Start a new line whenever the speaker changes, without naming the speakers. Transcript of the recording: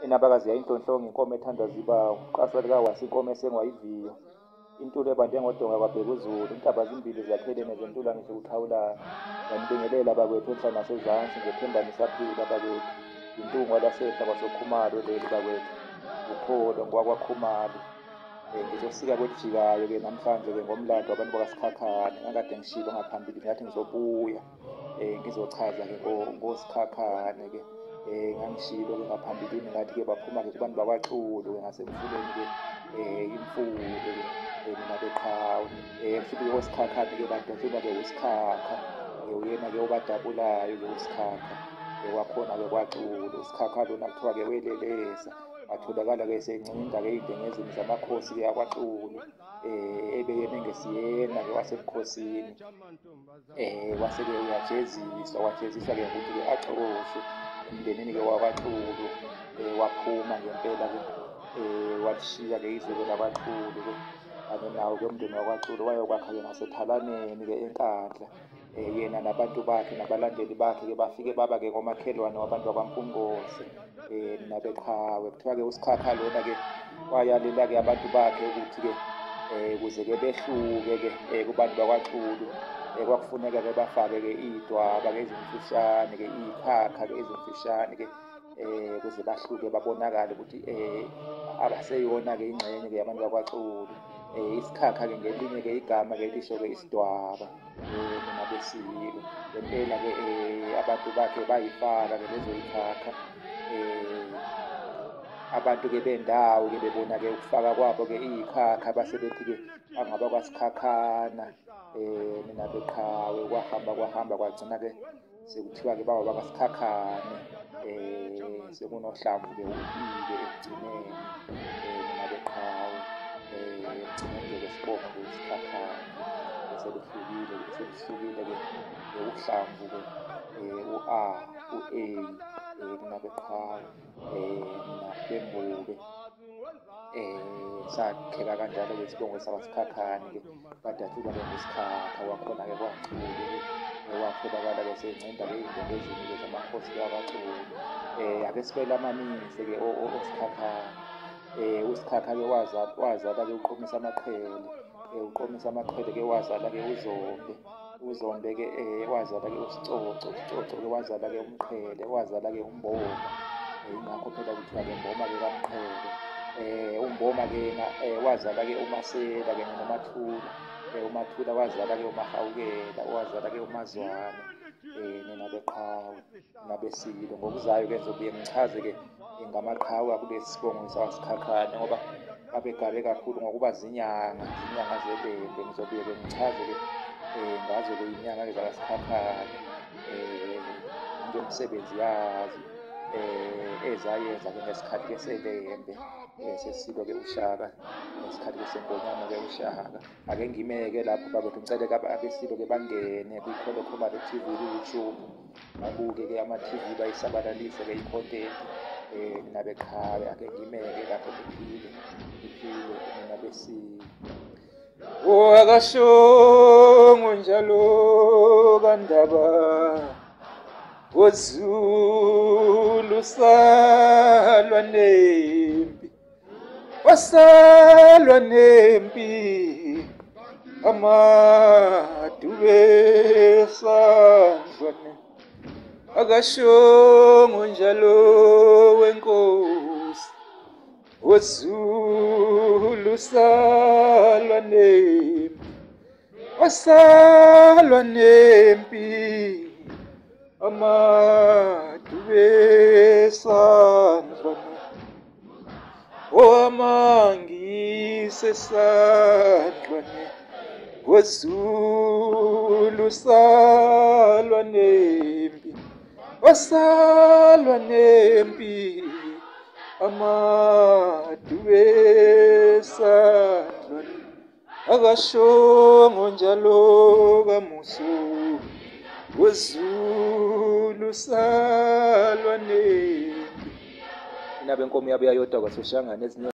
Enabakazi yayinhlonhlonge inkomo ethandwa ziba uqaso likawasi inkomo esengwayiviyo. Intuli ebande ngodonga kwabheka uZulu, intaba zimbili zakhelene zentula ngisho kuthawulana. Nganibingelela bakwethu enhla nasezansi ngethemba nisaphila bakwethu. Intungwa lasehla kwasoKhumalo leli bakwethu, ukholo ngowakwaKhumalo. Ngizosika kwelijikayo-ke namhlanje-ke ngomlando wabantu bakaSikhakhane. Ngakade ngishilo ngaphambili ngathi ngizobuya ngizochaza-ke ngoSikhakhane-ke. Ngangishilo-ke ngaphambilini ngathi-ke baphuma-ke kubantu bakwaXulu-ke ngasemfuleni-ke imfulo-ke mina beqhawe. Futhi-ke oSikhakhane-ke badonselwa-ke uSikhakha. Uyena-ke obadabulayo-ke uSikhakha wakhona-ke kwaXulu. uSikhakha lona kuthiwa-ke welelesa. Watholakala-ke esencinda-ke ey'ndengezini zamakhosi-ke akwaXulu. Ebeyeme ngesiyena-ke wasebukhosini. Wase-ke uyajeziswa, wajeziswa-ke ngokuthi-ke axoshwe emndenini-ke wakwaXulu. Waphuma ngempela-ke walishiya-ke izwe lakwaXulu-ke. Kanye nawo-ke umndeni wakwaXulu wayokwakha-ke ngasePhalaneni-ke eNkandla. Yena nabantu bakhe nabalandeli bakhe-ke bafike baba-ke ngomakhelwane wabantu bakwaMpungose nabeqhawe. Kuthiwa-ke uSikhakha lona-ke wayalela-ke abantu bakhe ukuthi-ke ukuze-ke behluke-ke kubantu bakwaXulu kwakufuneka-ke bafake-ke iy'dwaba-ke ezimfishane-ke iy'khakha-ke ezimfishane-ke ukuze bahluke babonakale ukuthi abaseyona-ke ingxenye-ke yabantu bakwaXulu. Isikhakha-ke ngelinye-ke igama-ke lisho-ke isidwaba mina besilo. Ngempela-ke abantu bakhe bayifaka-ke lezo y'khakha. Abantu-ke bendawo-ke bebona-ke ukufaka kwabo-ke iy'khakha base bethi-ke bangaba kwaSikhakhana mina beqhawe. Kwahamba kwagcina-ke sekuthiwa-ke baba bakaSikhakhane. Sekunohlamvu-ke olubi-ke ekugcineni mina beqhawe. Ekugcineni-ke sibonga-ke uSikhakhane seluhlukile-ke uhlamvu-ke u-A, u-A mina beqhawe mina bembuke. Sakheka kanjalo-ke isibongo sakwaSikhakhane-ke badatshulwa-ke nguSikhakha wakhona-ke kwaXulu-ke. Watholakala-ke esencinda-ke ey'ndengezini-ke zamakhosi akwaXulu. Ake sibelamanise-ke oSikhakhane. uSikhakha-ke wazala-ke uQomisa Maqhele. uQomisa Maqhele-ke wazala-ke uZombe. uZombe-ke wazala-ke uSicoco. uSicoco-ke wazala-ke uMqhele. wazala-ke uMboma. Yingakho phela kuthiwa-ke Mboma-ke kaMqhele. uMboma-ke yena wazala-ke uMasela-ke noMathula. uMathula wazala-ke uMahawukela. wazala-ke uMazwane nina beqhawe nabesilo. Ngokuzayo-ke ngizobuye ngichaze-ke ngamaqhawe akulesi sibongo sakwaSikhakhane ngoba babegabe kakhulu ngokuba zinyanga zelembe. Ngizobuye-ke ngichaze-ke ngazo-ke iy'nyanga-ke zakaSikhakhane ngemisebenzi yazo ezayenza-ke ngesikhathi-ke selembe sesilo-ke uShaka ngesikhathi-ke sengonyama-ke uShaka. Ake ngime-ke lapho bakwethu ngicele-ke abesilo-ke bangene kwikholo Khumalo TV ku-YouTube. Babuke-ke ama-TV bayisabalalise-ke i-content mina beqhawe. Ake ngime-ke lapho ngiphile mina besilo. Akashongo njalo kaNdaba uZulu salwa nempi, wasalwa nempi, amadube esandlwane. Akashongo njalo wenkosi, uZulu salwa nempi, wasalwa nempi, amadube esandlwane. Amangise esandlwane, uZulu salwa nempi, wasalwa nempi, amadube esandlwane. Akashongo njalo kamuso, uZulu salwa nempi. Inabe inkomo yabuya yodwa kwaSoshangane ezinye